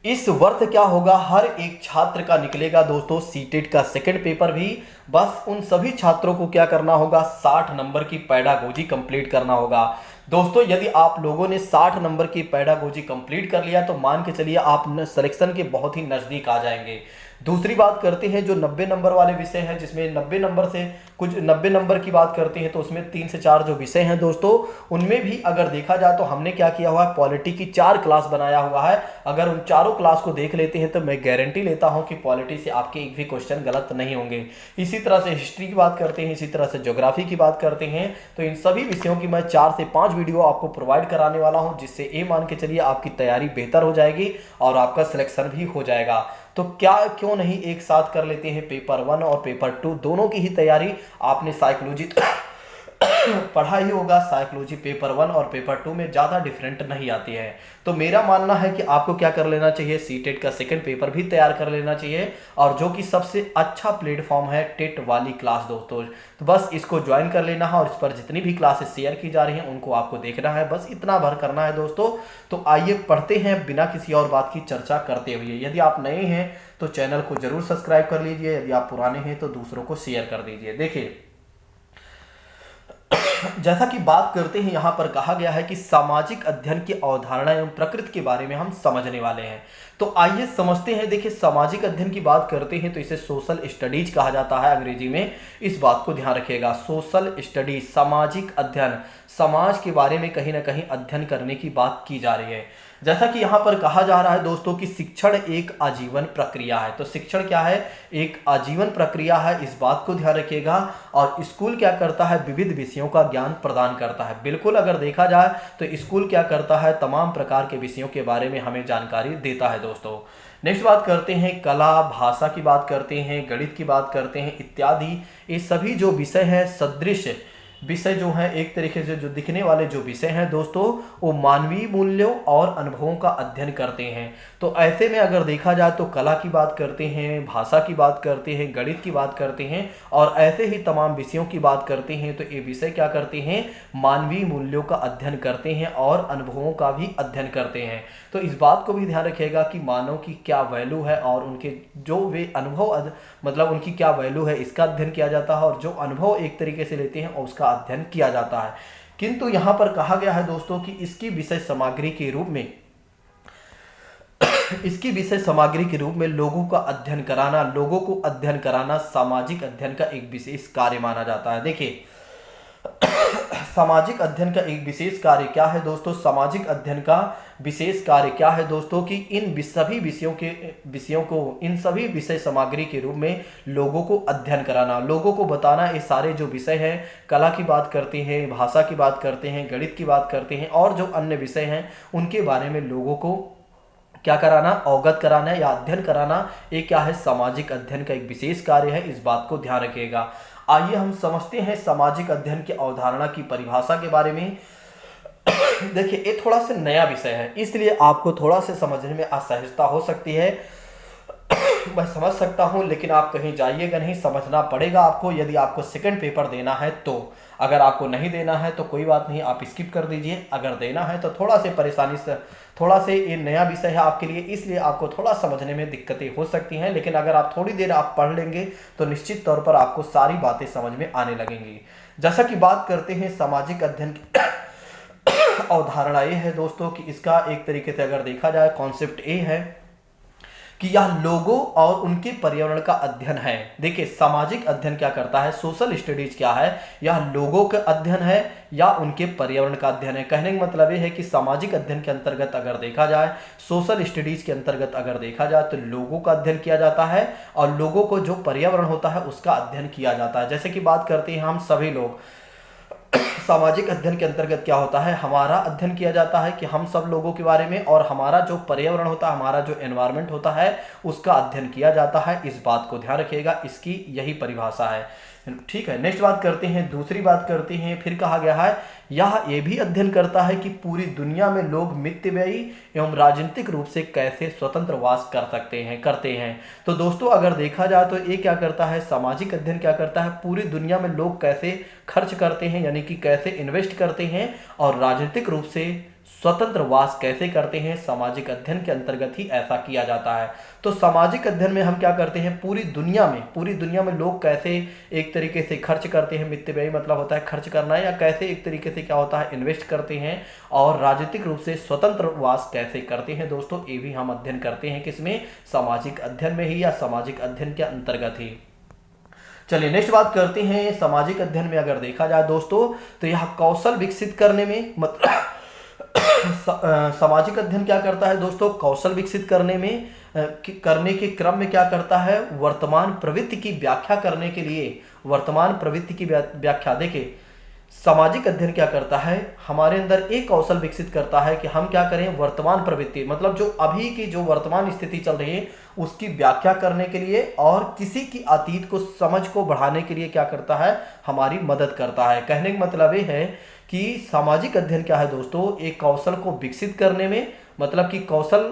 इस वर्ष क्या होगा, हर एक छात्र का निकलेगा दोस्तों सीटेट का सेकंड पेपर भी। बस उन सभी छात्रों को क्या करना होगा, 60 नंबर की पैडागोजी कंप्लीट करना होगा। दोस्तों यदि आप लोगों ने 60 नंबर की पैडागोजी कंप्लीट कर लिया तो मान के चलिए आप सिलेक्शन के बहुत ही नज़दीक आ जाएंगे। दूसरी बात करते हैं जो 90 नंबर वाले विषय हैं, जिसमें 90 नंबर से कुछ 90 नंबर की बात करते हैं तो उसमें 3 से 4 जो विषय हैं दोस्तों, उनमें भी अगर देखा जाए तो हमने क्या किया हुआ है, पॉलिटी की 4 क्लास बनाया हुआ है। अगर उन चारों क्लास को देख लेते हैं तो मैं गारंटी लेता हूं कि पॉलिटी से आपके एक भी क्वेश्चन गलत नहीं होंगे। इसी तरह से हिस्ट्री की बात करते हैं, इसी तरह से ज्योग्राफी की बात करते हैं, तो इन सभी विषयों की मैं 4 से 5 वीडियो आपको प्रोवाइड कराने वाला हूं, जिससे ये मान के चलिए आपकी तैयारी बेहतर हो जाएगी और आपका सिलेक्शन भी हो जाएगा। तो क्या क्यों नहीं एक साथ कर लेते हैं पेपर 1 और पेपर 2 दोनों की ही तैयारी। आपने साइकोलॉजी पढ़ा ही होगा, साइकोलॉजी पेपर 1 और पेपर 2 में ज़्यादा डिफरेंट नहीं आती है। तो मेरा मानना है कि आपको क्या कर लेना चाहिए, सीटेट का सेकंड पेपर भी तैयार कर लेना चाहिए, और जो कि सबसे अच्छा प्लेटफॉर्म है टेट वाली क्लास दोस्तों। तो बस इसको ज्वाइन कर लेना है और इस पर जितनी भी क्लासेस शेयर की जा रही हैं उनको आपको देखना है, बस इतना भर करना है दोस्तों। तो आइए पढ़ते हैं बिना किसी और बात की चर्चा करते हुए। यदि आप नए हैं तो चैनल को जरूर सब्सक्राइब कर लीजिए, यदि आप पुराने हैं तो दूसरों को शेयर कर दीजिए। देखिए जैसा कि बात करते हैं, यहां पर कहा गया है कि सामाजिक अध्ययन की अवधारणा एवं प्रकृति के बारे में हम समझने वाले हैं। तो आइए समझते हैं। देखिए सामाजिक अध्ययन की बात करते हैं तो इसे सोशल स्टडीज कहा जाता है अंग्रेजी में, इस बात को ध्यान रखिएगा। सोशल स्टडीज, सामाजिक अध्ययन, समाज के बारे में कहीं ना कहीं अध्ययन करने की बात की जा रही है। जैसा कि यहाँ पर कहा जा रहा है दोस्तों कि शिक्षण एक आजीवन प्रक्रिया है। तो शिक्षण क्या है, एक आजीवन प्रक्रिया है, इस बात को ध्यान रखिएगा। और स्कूल क्या करता है, विविध विषयों का ज्ञान प्रदान करता है। बिल्कुल अगर देखा जाए तो स्कूल क्या करता है, तमाम प्रकार के विषयों के बारे में हमें जानकारी देता है दोस्तों। नेक्स्ट बात करते हैं, कला भाषा की बात करते हैं, गणित की बात करते हैं इत्यादि। ये सभी जो विषय हैं सदृश विषय जो हैं, एक तरीके से जो दिखने वाले जो विषय हैं दोस्तों, वो मानवीय मूल्यों और अनुभवों का अध्ययन करते हैं। तो ऐसे में अगर देखा जाए तो कला की बात करते हैं, भाषा की बात करते हैं, गणित की बात करते हैं और ऐसे ही तमाम विषयों की बात करते हैं। तो ये विषय क्या करते हैं, मानवीय मूल्यों का अध्ययन करते हैं और अनुभवों का भी अध्ययन करते हैं। तो इस बात को भी ध्यान रखिएगा कि मानव की क्या वैल्यू है और उनके जो वे अनुभव मतलब उनकी क्या वैल्यू है, इसका अध्ययन किया जाता है, और जो अनुभव एक तरीके से लेते हैं उसका अध्ययन किया जाता है। किंतु यहां पर कहा गया है दोस्तों कि इसकी विषय सामग्री के रूप में इसकी विषय सामग्री के रूप में लोगों का अध्ययन कराना, लोगों को अध्ययन कराना सामाजिक अध्ययन का एक विशेष कार्य माना जाता है। देखिए सामाजिक अध्ययन का एक विशेष कार्य क्या है दोस्तों, सामाजिक अध्ययन का विशेष कार्य क्या है दोस्तों कि इन सभी विषयों को इन सभी विषय सामग्री के रूप में लोगों को अध्ययन कराना, लोगों को बताना। ये सारे जो विषय हैं, कला की बात करते हैं, भाषा की बात करते हैं, गणित की बात करते हैं और जो अन्य विषय हैं उनके बारे में लोगों को क्या कराना, अवगत कराना या अध्ययन कराना, ये क्या है, सामाजिक अध्ययन का एक विशेष कार्य है, इस बात को ध्यान रखिएगा। आइए हम समझते हैं सामाजिक अध्ययन की अवधारणा की परिभाषा के बारे में। देखिए ये थोड़ा सा नया विषय है, इसलिए आपको थोड़ा से समझने में असहजता हो सकती है। मैं समझ सकता हूं, लेकिन आप कहीं जाइएगा नहीं, समझना पड़ेगा आपको यदि आपको सेकंड पेपर देना है तो। अगर आपको नहीं देना है तो कोई बात नहीं, आप स्किप कर दीजिए। अगर देना है तो थोड़ा से परेशानी से, थोड़ा से ये नया विषय है आपके लिए, इसलिए आपको थोड़ा समझने में दिक्कतें हो सकती हैं, लेकिन अगर आप थोड़ी देर आप पढ़ लेंगे तो निश्चित तौर पर आपको सारी बातें समझ में आने लगेंगी। जैसा कि बात करते हैं सामाजिक अध्ययन की अवधारणा ये है दोस्तों कि इसका एक तरीके से अगर देखा जाए कॉन्सेप्ट ये है कि यह लोगों और उनके पर्यावरण का अध्ययन है। देखिए सामाजिक अध्ययन क्या करता है, सोशल स्टडीज क्या है, यह लोगों का अध्ययन है या उनके पर्यावरण का अध्ययन है। कहने का मतलब यह है कि सामाजिक अध्ययन के अंतर्गत अगर देखा जाए, सोशल स्टडीज के अंतर्गत अगर देखा जाए तो लोगों का अध्ययन किया जाता है और लोगों को जो पर्यावरण होता है उसका अध्ययन किया जाता है। जैसे कि बात करते हैं हम सभी लोग, सामाजिक अध्ययन के अंतर्गत क्या होता है, हमारा अध्ययन किया जाता है कि हम सब लोगों के बारे में, और हमारा जो पर्यावरण होता है, हमारा जो एनवायरनमेंट होता है उसका अध्ययन किया जाता है। इस बात को ध्यान रखिएगा, इसकी यही परिभाषा है। ठीक है, नेक्स्ट बात करते हैं, दूसरी बात करते हैं। फिर कहा गया है यह ये भी अध्ययन करता है कि पूरी दुनिया में लोग मितव्ययी एवं राजनीतिक रूप से कैसे स्वतंत्र वास करते हैं। तो दोस्तों अगर देखा जाए तो ये क्या करता है, सामाजिक अध्ययन क्या करता है, पूरी दुनिया में लोग कैसे खर्च करते हैं, यानी कि कैसे इन्वेस्ट करते हैं और राजनीतिक रूप से स्वतंत्र वास कैसे करते हैं, सामाजिक अध्ययन के अंतर्गत ही ऐसा किया जाता है। तो सामाजिक अध्ययन में हम क्या करते हैं, पूरी दुनिया में लोग कैसे एक तरीके से खर्च करते हैं, मितव्ययी मतलब होता है खर्च करना, या कैसे एक तरीके से क्या होता है इन्वेस्ट करते हैं, और राजनीतिक रूप से स्वतंत्र वास कैसे करते हैं दोस्तों, ये भी हम अध्ययन करते हैं किसमें, सामाजिक अध्ययन में ही, या सामाजिक अध्ययन के अंतर्गत ही। चलिए नेक्स्ट बात करते हैं, सामाजिक अध्ययन में अगर देखा जाए दोस्तों तो यह कौशल विकसित करने में मतलब सामाजिक अध्ययन क्या करता है दोस्तों, कौशल विकसित करने के क्रम में क्या करता है, वर्तमान प्रवृत्ति की व्याख्या करने के लिए, वर्तमान प्रवृत्ति की व्याख्या, देखिए सामाजिक अध्ययन क्या करता है, हमारे अंदर एक कौशल विकसित करता है कि हम क्या करें, वर्तमान प्रवृत्ति मतलब जो अभी की जो वर्तमान स्थिति चल रही है उसकी व्याख्या करने के लिए, और किसी की अतीत को समझ को बढ़ाने के लिए क्या करता है, हमारी मदद करता है। कहने का मतलब ये है कि सामाजिक अध्ययन क्या है दोस्तों, एक कौशल को विकसित करने में, मतलब कि कौशल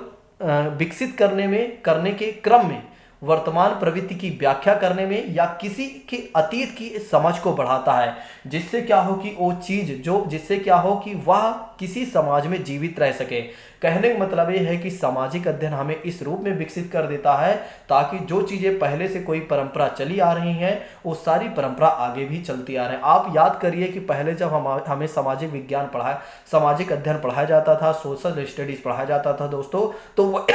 विकसित करने के क्रम में वर्तमान प्रवृत्ति की व्याख्या करने में, या किसी के अतीत की समझ को बढ़ाता है, जिससे क्या हो कि वो चीज जिससे क्या हो कि वह किसी समाज में जीवित रह सके। कहने का मतलब ये है कि सामाजिक अध्ययन हमें इस रूप में विकसित कर देता है ताकि जो चीजें पहले से कोई परंपरा चली आ रही हैं वो सारी परंपरा आगे भी चलती आ रहे हैं। आप याद करिए कि पहले जब हमें सामाजिक विज्ञान सामाजिक अध्ययन पढ़ाया जाता था, सोशल स्टडीज पढ़ाया जाता था दोस्तों, तो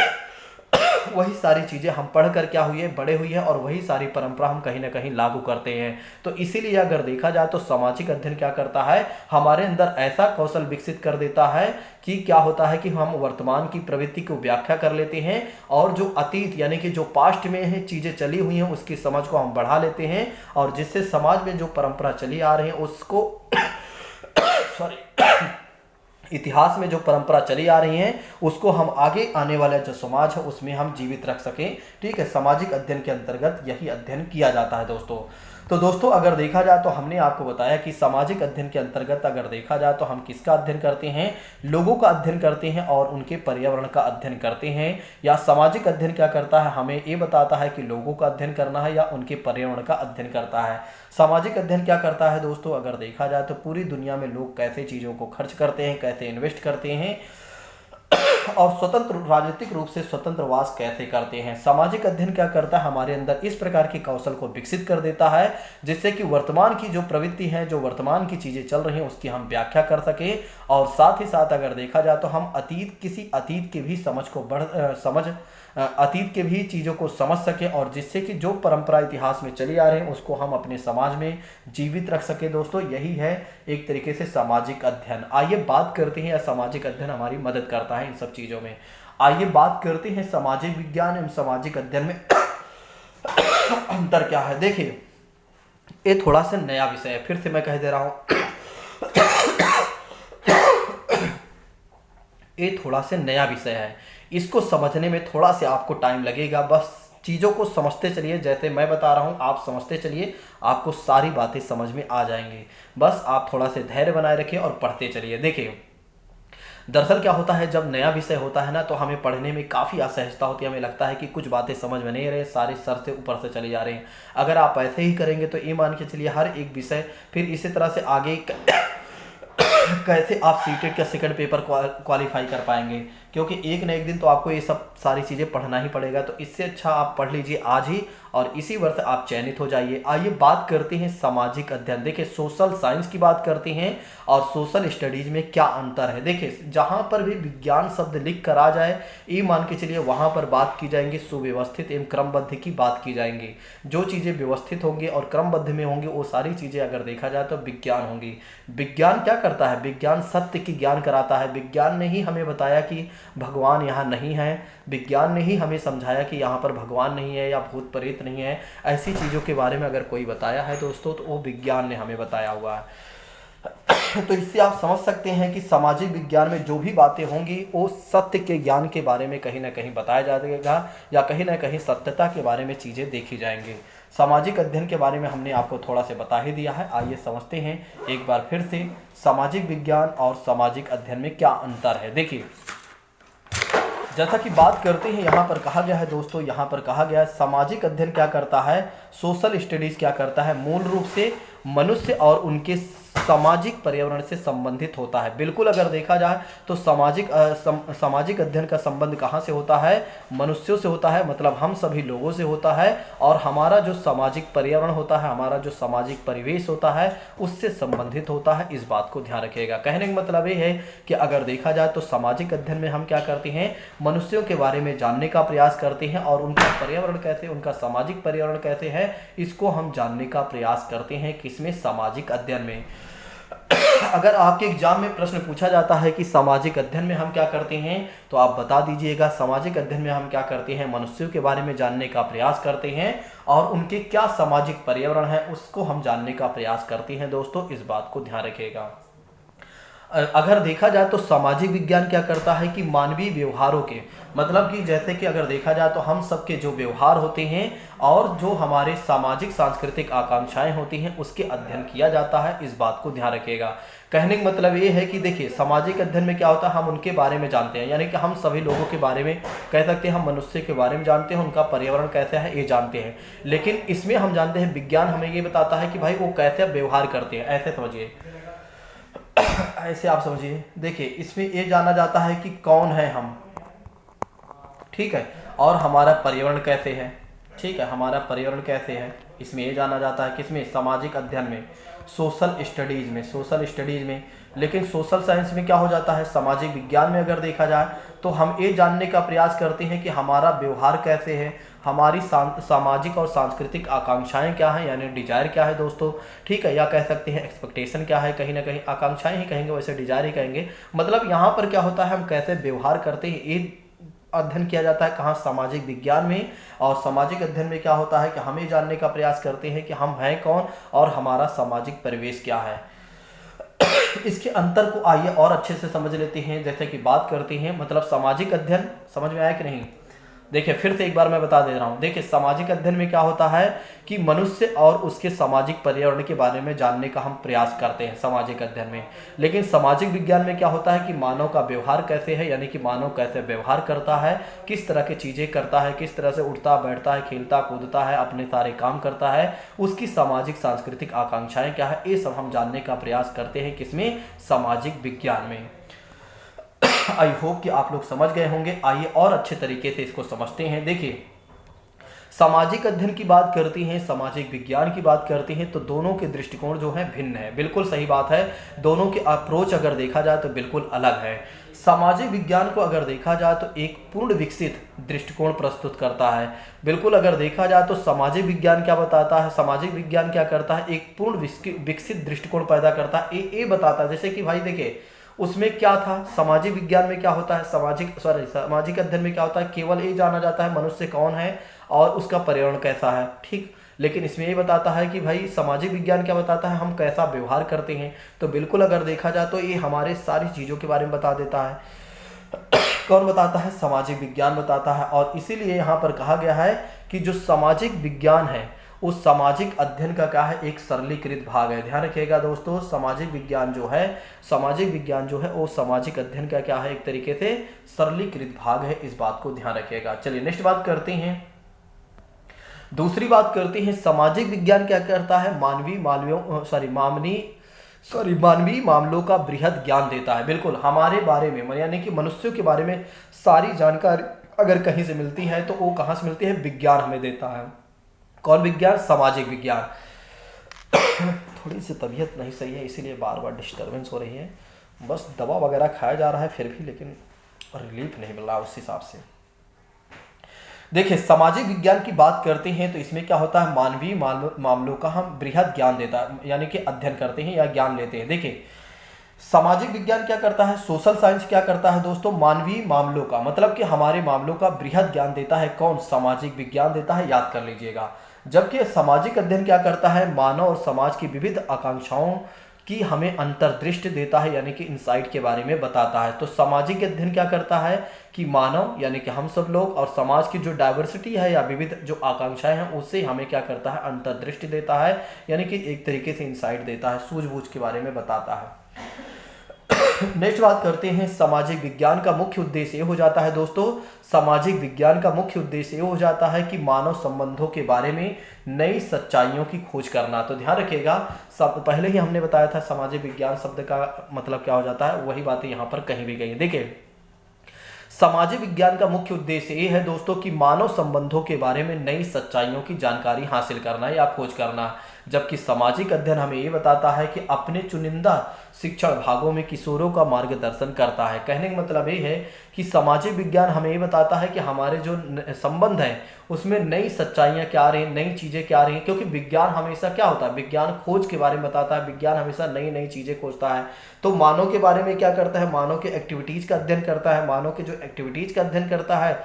वही सारी चीज़ें हम पढ़कर क्या हुई है, बड़े हुई है, और वही सारी परंपरा हम कहीं ना कहीं लागू करते हैं। तो इसीलिए अगर देखा जाए तो सामाजिक अध्ययन क्या करता है, हमारे अंदर ऐसा कौशल विकसित कर देता है कि क्या होता है कि हम वर्तमान की प्रवृत्ति को व्याख्या कर लेते हैं, और जो अतीत यानी कि जो पास्ट में है चीज़ें चली हुई हैं उसकी समझ को हम बढ़ा लेते हैं, और जिससे समाज में जो परंपरा चली आ रही है उसको सॉरी इतिहास में जो परंपरा चली आ रही है उसको हम आगे आने वाला जो समाज है उसमें हम जीवित रख सकें। ठीक है, सामाजिक अध्ययन के अंतर्गत यही अध्ययन किया जाता है दोस्तों। तो दोस्तों अगर देखा जाए तो हमने आपको बताया कि सामाजिक अध्ययन के अंतर्गत अगर देखा जाए तो हम किसका अध्ययन करते हैं, लोगों का अध्ययन करते हैं और उनके पर्यावरण का अध्ययन करते हैं। या सामाजिक अध्ययन क्या करता है, हमें ये बताता है कि लोगों का अध्ययन करना है या उनके पर्यावरण का अध्ययन करता है। सामाजिक अध्ययन क्या करता है दोस्तों, अगर देखा जाए तो पूरी दुनिया में लोग कैसे चीज़ों को खर्च करते हैं, कैसे इन्वेस्ट करते हैं, और स्वतंत्र राजनीतिक रूप से स्वतंत्र वास कैसे करते हैं। सामाजिक अध्ययन क्या करता है, हमारे अंदर इस प्रकार के कौशल को विकसित कर देता है जिससे कि वर्तमान की जो प्रवृत्ति है, जो वर्तमान की चीजें चल रही हैं उसकी हम व्याख्या कर सके, और साथ ही साथ अगर देखा जाए तो हम किसी अतीत के भी अतीत के भी चीज़ों को समझ सके, और जिससे कि जो परंपरा इतिहास में चली आ रही है उसको हम अपने समाज में जीवित रख सके। दोस्तों यही है एक तरीके से सामाजिक अध्ययन। आइए बात करते हैं, या सामाजिक अध्ययन हमारी मदद करता है इन सब चीज़ों में। आइए बात करते हैं सामाजिक विज्ञान एवं सामाजिक अध्ययन में अंतर क्या है। देखिए ये थोड़ा सा नया विषय है, फिर से मैं कह दे रहा हूँ ये थोड़ा सा नया विषय है, इसको समझने में थोड़ा सा आपको टाइम लगेगा। बस चीज़ों को समझते चलिए, जैसे मैं बता रहा हूँ आप समझते चलिए, आपको सारी बातें समझ में आ जाएंगी। बस आप थोड़ा सा धैर्य बनाए रखिए और पढ़ते चलिए। देखिए दरअसल क्या होता है, जब नया विषय होता है ना तो हमें पढ़ने में काफ़ी असहजता होती है, हमें लगता है कि कुछ बातें समझ में नहीं रहे, सारे सर से ऊपर से चले जा रहे हैं। अगर आप ऐसे ही करेंगे तो ये मान के चलिए हर एक विषय फिर इसी तरह से आगे कैसे आप सीटेट का सेकंड पेपर क्वालिफाई कर पाएंगे, क्योंकि एक न एक दिन तो आपको ये सब सारी चीज़ें पढ़ना ही पड़ेगा। तो इससे अच्छा आप पढ़ लीजिए आज ही, और इसी वर्ष आप चयनित हो जाइए। आइए बात करते हैं सामाजिक अध्ययन। देखिए सोशल साइंस की बात करते हैं और सोशल स्टडीज में क्या अंतर है। देखिए जहाँ पर भी विज्ञान शब्द लिख कर आ जाए ये मान के चलिए वहाँ पर बात की जाएंगी सुव्यवस्थित एवं क्रमबद्ध की बात की जाएंगी। जो चीज़ें व्यवस्थित होंगी और क्रमबद्ध में होंगी वो सारी चीज़ें अगर देखा जाए तो विज्ञान होंगी। विज्ञान क्या करता है, विज्ञान सत्य की ज्ञान कराता है। विज्ञान ने ही हमें बताया कि भगवान यहाँ नहीं है, विज्ञान ने ही हमें समझाया कि यहाँ पर भगवान नहीं है या भूत प्रेत नहीं है। ऐसी चीज़ों के बारे में अगर कोई बताया है दोस्तों तो वो विज्ञान ने हमें बताया हुआ है। तो इससे आप समझ सकते हैं कि सामाजिक विज्ञान में जो भी बातें होंगी वो सत्य के ज्ञान के बारे में कहीं ना कहीं बताया जाएगा, या कहीं ना कहीं सत्यता के बारे में चीज़ें देखी जाएंगी। सामाजिक अध्ययन के बारे में हमने आपको थोड़ा सा बता ही दिया है। आइए समझते हैं एक बार फिर से सामाजिक विज्ञान और सामाजिक अध्ययन में क्या अंतर है। देखिए जैसा कि बात करते हैं यहाँ पर कहा गया है दोस्तों, यहाँ पर कहा गया है सामाजिक अध्ययन क्या करता है, सोशल स्टडीज क्या करता है, मूल रूप से मनुष्य और उनके सामाजिक पर्यावरण से संबंधित होता है। बिल्कुल अगर देखा जाए तो सामाजिक अध्ययन का संबंध कहाँ से होता है? मनुष्यों से होता है, मतलब हम सभी लोगों से होता है, और हमारा जो सामाजिक पर्यावरण होता है, हमारा जो सामाजिक परिवेश होता है, उससे संबंधित होता है। इस बात को ध्यान रखिएगा। कहने का मतलब ये है कि अगर देखा जाए तो सामाजिक अध्ययन में हम क्या करते हैं? मनुष्यों के बारे में जानने का प्रयास करते हैं, और उनका पर्यावरण कैसे, उनका सामाजिक पर्यावरण कैसे है, इसको हम जानने का प्रयास करते हैं। किसमें? सामाजिक अध्ययन में। अगर आपके एग्जाम में प्रश्न पूछा जाता है कि सामाजिक अध्ययन में हम क्या करते हैं, तो आप बता दीजिएगा सामाजिक अध्ययन में हम क्या करते हैं? मनुष्यों के बारे में जानने का प्रयास करते हैं, और उनके क्या सामाजिक पर्यावरण है उसको हम जानने का प्रयास करते हैं। दोस्तों, इस बात को ध्यान रखिएगा। अगर देखा जाए तो सामाजिक विज्ञान क्या करता है कि मानवीय व्यवहारों के, मतलब कि जैसे कि अगर देखा जाए तो हम सबके जो व्यवहार होते हैं और जो हमारे सामाजिक सांस्कृतिक आकांक्षाएं होती हैं उसके अध्ययन किया जाता है। इस बात को ध्यान रखिएगा। कहने का मतलब ये है कि देखिए, सामाजिक अध्ययन में क्या होता है? हम उनके बारे में जानते हैं, यानी कि हम सभी लोगों के बारे में कह सकते हैं, हम मनुष्य के बारे में जानते हैं, उनका पर्यावरण कैसा है ये जानते हैं। लेकिन इसमें हम जानते हैं, विज्ञान हमें ये बताता है कि भाई वो कैसे व्यवहार करते हैं। ऐसे समझिए, ऐसे आप समझिए। देखिए, इसमें ये जाना जाता है कि कौन है हम, ठीक है, और हमारा पर्यावरण कैसे है, ठीक है, हमारा पर्यावरण कैसे है, इसमें ये जाना जाता है। किसमें? सामाजिक अध्ययन में, सोशल स्टडीज में, सोशल स्टडीज में। लेकिन सोशल साइंस में क्या हो जाता है? सामाजिक विज्ञान में अगर देखा जाए तो हम ये जानने का प्रयास करते हैं कि हमारा व्यवहार कैसे है, हमारी सामाजिक और सांस्कृतिक आकांक्षाएं क्या हैं, यानी डिजायर क्या है दोस्तों, ठीक है, या कह सकते हैं एक्सपेक्टेशन क्या है। कहीं ना कहीं आकांक्षाएं ही कहेंगे, वैसे डिजायर ही कहेंगे। मतलब यहाँ पर क्या होता है, हम कैसे व्यवहार करते हैं ये अध्ययन किया जाता है। कहाँ? सामाजिक विज्ञान में। और सामाजिक अध्ययन में क्या होता है कि हम ये जानने का प्रयास करते हैं कि हम हैं कौन और हमारा सामाजिक परिवेश क्या है। इसके अंतर को आइए और अच्छे से समझ लेते हैं। जैसे कि बात करते हैं, मतलब सामाजिक अध्ययन समझ में आया कि नहीं? देखिए, फिर से एक बार मैं बता दे रहा हूँ। देखिए, सामाजिक अध्ययन में क्या होता है कि मनुष्य और उसके सामाजिक पर्यावरण के बारे में जानने का हम प्रयास करते हैं सामाजिक अध्ययन में। लेकिन सामाजिक विज्ञान में क्या होता है कि मानव का व्यवहार कैसे है, यानी कि मानव कैसे व्यवहार करता है, किस तरह की चीज़ें करता है, किस तरह से उठता बैठता है, खेलता कूदता है, अपने सारे काम करता है, उसकी सामाजिक सांस्कृतिक आकांक्षाएं क्या है, ये सब हम जानने का प्रयास करते हैं। किसमें? सामाजिक विज्ञान में। आई होप कि आप लोग समझ गए होंगे। आइए और अच्छे तरीके से इसको समझते हैं। देखिए, सामाजिक अध्ययन की बात करती हैं, सामाजिक विज्ञान की बात करती हैं, तो दोनों के दृष्टिकोण जो है भिन्न है। बिल्कुल सही बात है, दोनों के अप्रोच अगर देखा जाए तो बिल्कुल अलग है। सामाजिक विज्ञान को अगर देखा जाए तो एक पूर्ण विकसित दृष्टिकोण प्रस्तुत करता है। बिल्कुल अगर देखा जाए तो सामाजिक विज्ञान क्या बताता है, सामाजिक विज्ञान क्या करता है, एक पूर्ण विकसित दृष्टिकोण पैदा करता है। ये बताता है, जैसे कि भाई देखिए, उसमें क्या था, सामाजिक विज्ञान में क्या होता है, सामाजिक अध्ययन में क्या होता है, केवल ये जाना जाता है मनुष्य कौन है और उसका पर्यावरण कैसा है, ठीक। लेकिन इसमें ये बताता है कि भाई सामाजिक विज्ञान क्या बताता है, हम कैसा व्यवहार करते हैं। तो बिल्कुल अगर देखा जाए तो ये हमारे सारी चीज़ों के बारे में बता देता है। कौन बताता है? सामाजिक विज्ञान बताता है। और इसीलिए यहाँ पर कहा गया है कि जो सामाजिक विज्ञान है उस सामाजिक अध्ययन का क्या है, एक सरलीकृत भाग है। ध्यान रखिएगा दोस्तों, सामाजिक विज्ञान जो है वो सामाजिक अध्ययन का क्या है, एक तरीके से सरलीकृत भाग है। इस बात को ध्यान रखिएगा। चलिए नेक्स्ट बात करते हैं, दूसरी बात करते हैं, सामाजिक विज्ञान क्या करता है, मानवीय मामलों का बृहद ज्ञान देता है। बिल्कुल हमारे बारे में, यानी कि मनुष्यों के बारे में सारी जानकारी अगर कहीं से मिलती है तो वो कहाँ से मिलती है, विज्ञान हमें देता है। कौन विज्ञान? सामाजिक विज्ञान। थोड़ी सी तबीयत नहीं सही है, इसीलिए बार बार डिस्टर्बेंस हो रही है। बस दवा वगैरह खाया जा रहा है फिर भी, लेकिन रिलीफ नहीं मिल रहा उस हिसाब से। देखिए, सामाजिक विज्ञान की बात करते हैं तो इसमें क्या होता है, मानवीय मामलों का हम बृहद ज्ञान देता है, यानी कि अध्ययन करते हैं या ज्ञान लेते हैं। देखिए, सामाजिक विज्ञान क्या करता है, सोशल साइंस क्या करता है दोस्तों, मानवीय मामलों का, मतलब कि हमारे मामलों का बृहद ज्ञान देता है। कौन? सामाजिक विज्ञान देता है, याद कर लीजिएगा। जबकि सामाजिक अध्ययन क्या करता है, मानव और समाज की विविध आकांक्षाओं की हमें अंतर्दृष्टि देता है, यानी कि इनसाइट के बारे में बताता है। तो सामाजिक अध्ययन क्या करता है कि मानव यानी कि हम सब लोग और समाज की जो डाइवर्सिटी है या विविध जो आकांक्षाएं हैं उससे हमें क्या करता है, अंतर्दृष्टि देता है, यानी कि एक तरीके से इनसाइट देता है, सूझबूझ के बारे में बताता है। नेक्स्ट बात करते हैं सामाजिक विज्ञान का मुख्य उद्देश्य ये हो जाता है दोस्तों, सामाजिक विज्ञान का मुख्य उद्देश्य ये हो जाता है कि मानव संबंधों के बारे में नई सच्चाइयों की खोज करना। तो ध्यान रखिएगा, सब पहले ही हमने बताया था सामाजिक विज्ञान शब्द का मतलब क्या हो जाता है, वही बातें यहाँ पर कहीं भी गई हैं। देखिए सामाजिक विज्ञान का मुख्य उद्देश्य ये है दोस्तों कि मानव संबंधों के बारे में नई सच्चाइयों की जानकारी हासिल करना या खोज करना, जबकि सामाजिक अध्ययन हमें ये बताता है कि अपने चुनिंदा शिक्षण भागों में किशोरों का मार्गदर्शन करता है। कहने का मतलब ये है कि सामाजिक विज्ञान हमें ये बताता है कि हमारे जो संबंध हैं उसमें नई सच्चाइयाँ क्या आ रही हैं, नई चीज़ें क्या आ रही हैं, क्योंकि विज्ञान हमेशा क्या होता है, विज्ञान खोज के बारे में बताता है, विज्ञान हमेशा नई नई चीज़ें खोजता है। तो मानव के बारे में क्या करता है, मानव के एक्टिविटीज़ का अध्ययन करता है, मानव के जो एक्टिविटीज़ का अध्ययन करता है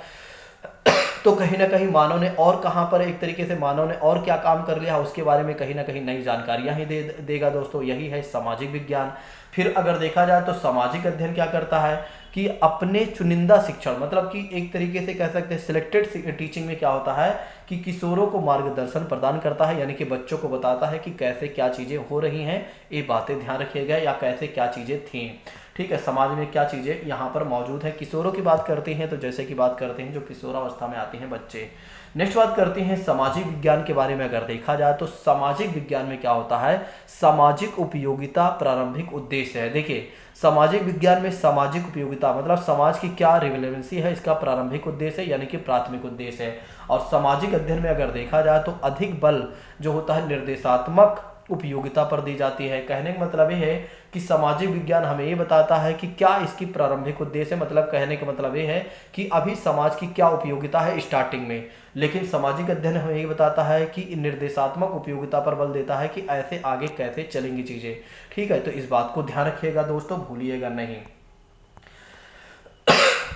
तो कहीं ना कहीं मानव ने और कहाँ पर एक तरीके से मानव ने और क्या काम कर लिया उसके बारे में कहीं ना कहीं नई जानकारियां ही देगा दोस्तों, यही है सामाजिक विज्ञान। फिर अगर देखा जाए तो सामाजिक अध्ययन क्या करता है कि अपने चुनिंदा शिक्षण, मतलब कि एक तरीके से कह सकते हैं सिलेक्टेड टीचिंग में क्या होता है कि किशोरों को मार्गदर्शन प्रदान करता है, यानी कि बच्चों को बताता है कि कैसे क्या चीज़ें हो रही हैं, ये बातें ध्यान रखिएगा, या कैसे क्या चीज़ें थीं। ठीक है, समाज में क्या चीज़ें यहाँ पर मौजूद हैं। किशोरों की बात करते हैं तो जैसे कि बात करते हैं जो किशोरावस्था में आते हैं बच्चे। नेक्स्ट बात करते हैं सामाजिक विज्ञान के बारे में। अगर देखा जाए तो सामाजिक विज्ञान में क्या होता है, सामाजिक उपयोगिता प्रारंभिक उद्देश्य है। देखिए सामाजिक विज्ञान में सामाजिक उपयोगिता मतलब समाज की क्या रिलेवेंसी है, इसका प्रारंभिक उद्देश्य है, यानी कि प्राथमिक उद्देश्य है। और सामाजिक अध्ययन में अगर देखा जाए तो अधिक बल जो होता है निर्देशात्मक उपयोगिता पर दी जाती है। कहने का मतलब ये है कि सामाजिक विज्ञान हमें ये बताता है कि क्या इसकी प्रारंभिक उद्देश्य, मतलब कहने का मतलब ये है कि अभी समाज की क्या उपयोगिता है स्टार्टिंग में, लेकिन सामाजिक अध्ययन हमें ये बताता है कि निर्देशात्मक उपयोगिता पर बल देता है कि ऐसे आगे कैसे चलेंगी चीज़ें। ठीक है, तो इस बात को ध्यान रखिएगा दोस्तों, भूलिएगा नहीं।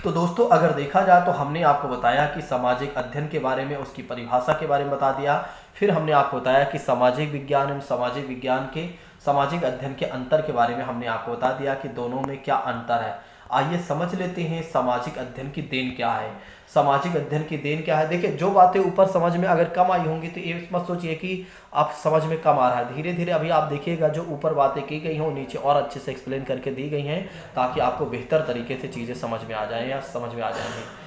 तो दोस्तों अगर देखा जाए तो हमने आपको बताया कि सामाजिक अध्ययन के बारे में, उसकी परिभाषा के बारे में बता दिया। फिर हमने आपको बताया कि सामाजिक विज्ञान एवं सामाजिक विज्ञान के सामाजिक अध्ययन के अंतर के बारे में हमने आपको बता दिया कि दोनों में क्या अंतर है। आइए समझ लेते हैं सामाजिक अध्ययन की देन क्या है। सामाजिक अध्ययन की देन क्या है, देखिए जो बातें ऊपर समझ में अगर कम आई होंगी तो ये मत सोचिए कि आप समझ में कम आ रहा है, धीरे धीरे अभी आप देखिएगा जो ऊपर बातें की गई हों नीचे और अच्छे से एक्सप्लेन करके दी गई हैं ताकि आपको बेहतर तरीके से चीज़ें समझ में आ जाएं या समझ में आ जाएंगी।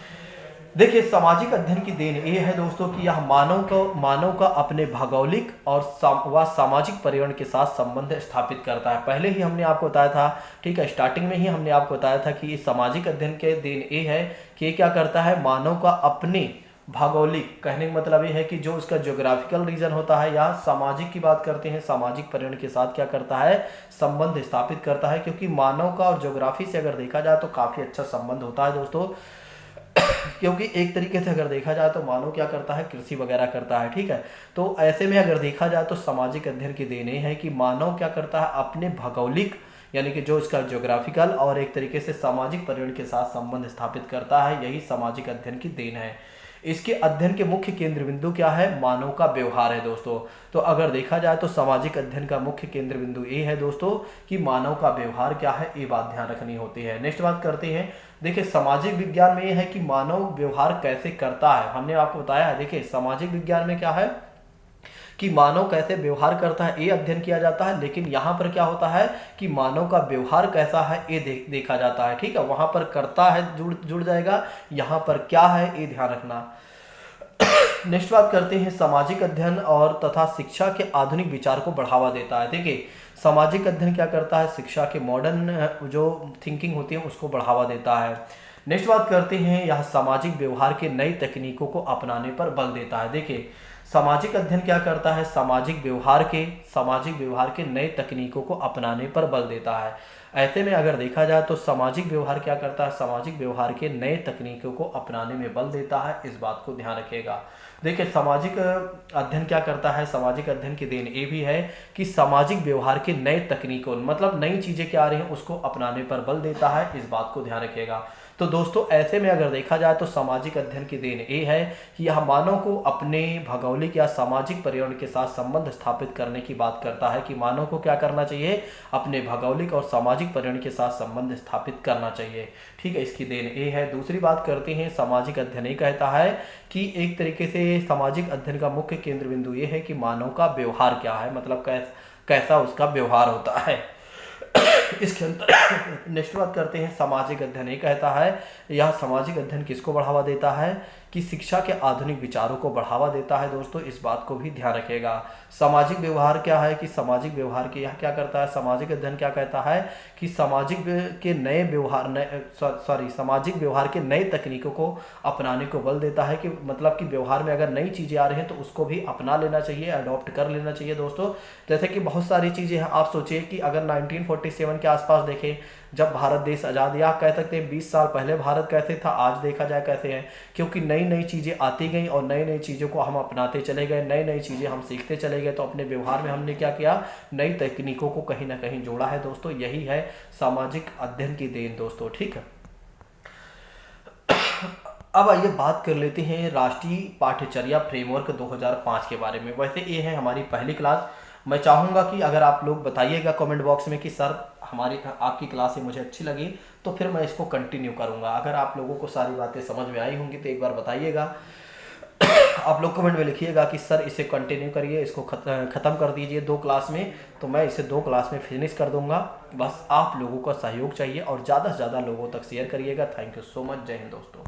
देखिए सामाजिक अध्ययन की देन ये है दोस्तों कि यह मानव का अपने भौगोलिक और सामाजिक पर्यावरण के साथ संबंध स्थापित करता है। पहले ही हमने आपको बताया था, ठीक है, स्टार्टिंग में ही हमने आपको बताया था कि सामाजिक अध्ययन के देन ये है कि ये क्या करता है, मानव का अपने भौगोलिक, कहने का मतलब ये है कि जो उसका ज्योग्राफिकल रीजन होता है, या सामाजिक की बात करते हैं, सामाजिक पर्यावरण के साथ क्या करता है, संबंध स्थापित करता है। क्योंकि मानव का और ज्योग्राफी से अगर देखा जाए तो काफ़ी अच्छा संबंध होता है दोस्तों क्योंकि एक तरीके से अगर देखा जाए तो मानव क्या करता है, कृषि वगैरह करता है। ठीक है, तो ऐसे में अगर देखा जाए तो सामाजिक अध्ययन की देन है कि मानव क्या करता है, अपने भौगोलिक यानी कि जो इसका ज्योग्राफिकल और एक तरीके से सामाजिक पर्यावरण के साथ संबंध स्थापित करता है, यही सामाजिक अध्ययन की देन है। इसके अध्ययन के मुख्य केंद्र बिंदु क्या है, मानव का व्यवहार है दोस्तों। तो अगर देखा जाए तो सामाजिक अध्ययन का मुख्य केंद्र बिंदु ये है दोस्तों कि मानव का व्यवहार क्या है, ये बात ध्यान रखनी होती है। नेक्स्ट बात करते हैं, देखिए सामाजिक विज्ञान में ये है कि मानव व्यवहार कैसे करता है। हमने आपको बताया है, देखिए सामाजिक विज्ञान में क्या है कि मानव कैसे व्यवहार करता है ये अध्ययन किया जाता है, लेकिन यहाँ पर क्या होता है कि मानव का व्यवहार कैसा है ये देखा जाता है। ठीक है, वहाँ पर करता है जुड़ जाएगा, यहाँ पर क्या है ये ध्यान रखना। नेक्स्ट बात करते हैं सामाजिक अध्ययन और तथा शिक्षा के आधुनिक विचार को बढ़ावा देता है। देखिए सामाजिक अध्ययन क्या करता है, शिक्षा के मॉडर्न जो थिंकिंग होती है उसको बढ़ावा देता है। नेक्स्ट बात करते हैं, यह सामाजिक व्यवहार के नई तकनीकों को अपनाने पर बल देता है। देखिए सामाजिक अध्ययन क्या करता है, सामाजिक व्यवहार के नए तकनीकों को अपनाने पर बल देता है। ऐसे में अगर देखा जाए तो सामाजिक व्यवहार क्या करता है, सामाजिक व्यवहार के नए तकनीकों को अपनाने में बल देता है, इस बात को ध्यान रखिएगा। देखिए सामाजिक अध्ययन क्या करता है, सामाजिक अध्ययन की देन ये भी है कि सामाजिक व्यवहार के नए तकनीकों मतलब नई चीज़ें क्या आ रही हैं उसको अपनाने पर बल देता है, इस बात को ध्यान रखिएगा। तो दोस्तों ऐसे में अगर देखा जाए तो सामाजिक अध्ययन की देन ये है कि यह मानव को अपने भौगोलिक या सामाजिक पर्यावरण के साथ संबंध स्थापित करने की बात करता है कि मानव को क्या करना चाहिए, अपने भौगोलिक और सामाजिक पर्यावरण के साथ संबंध स्थापित करना चाहिए। ठीक है, इसकी देन ये है। दूसरी बात करते हैं, सामाजिक अध्ययन ये कहता है कि एक तरीके से सामाजिक अध्ययन का मुख्य केंद्र बिंदु ये है कि मानव का व्यवहार क्या है, मतलब कैसा उसका व्यवहार होता है। इसके अंदर नेक्स्ट बात करते हैं सामाजिक अध्ययन। ये कहता है यह सामाजिक अध्ययन किसको बढ़ावा देता है कि शिक्षा के आधुनिक विचारों को बढ़ावा देता है। दोस्तों इस बात को भी ध्यान रखिएगा। सामाजिक व्यवहार क्या है कि सामाजिक व्यवहार के यह क्या करता है, सामाजिक अध्ययन क्या कहता है कि सामाजिक के नए व्यवहार सामाजिक व्यवहार के नए तकनीकों को अपनाने को बल देता है कि मतलब कि व्यवहार में अगर नई चीज़ें आ रही हैं तो उसको भी अपना लेना चाहिए, अडॉप्ट कर लेना चाहिए। दोस्तों जैसे कि बहुत सारी चीज़ें हैं, आप सोचिए कि अगर 1947 के आसपास देखें जब भारत देश आज़ाद, या कह सकते हैं 20 साल पहले भारत कैसे था, आज देखा जाए कैसे है, क्योंकि नई नई चीज़ें आती गई और नई नई चीज़ों को हम अपनाते चले गए, नई नई चीज़ें हम सीखते चले गए, तो अपने व्यवहार में हमने क्या किया, नई तकनीकों को कहीं ना कहीं जोड़ा है। दोस्तों यही है सामाजिक अध्ययन की देन दोस्तों, ठीक है। अब आइए बात कर लेते हैं राष्ट्रीय पाठ्यचर्या फ्रेमवर्क 2005 के बारे में। वैसे ये है हमारी पहली क्लास। मैं चाहूँगा कि अगर आप लोग बताइएगा कमेंट बॉक्स में कि सर हमारी आपकी क्लास ही मुझे अच्छी लगी, तो फिर मैं इसको कंटिन्यू करूँगा। अगर आप लोगों को सारी बातें समझ में आई होंगी तो एक बार बताइएगा। आप लोग कमेंट में लिखिएगा कि सर इसे कंटिन्यू करिए, इसको ख़त्म कर दीजिए 2 क्लास में, तो मैं इसे 2 क्लास में फिनिश कर दूंगा। बस आप लोगों का सहयोग चाहिए और ज़्यादा से ज़्यादा लोगों तक शेयर करिएगा। Thank you so much. जय हिंद दोस्तों।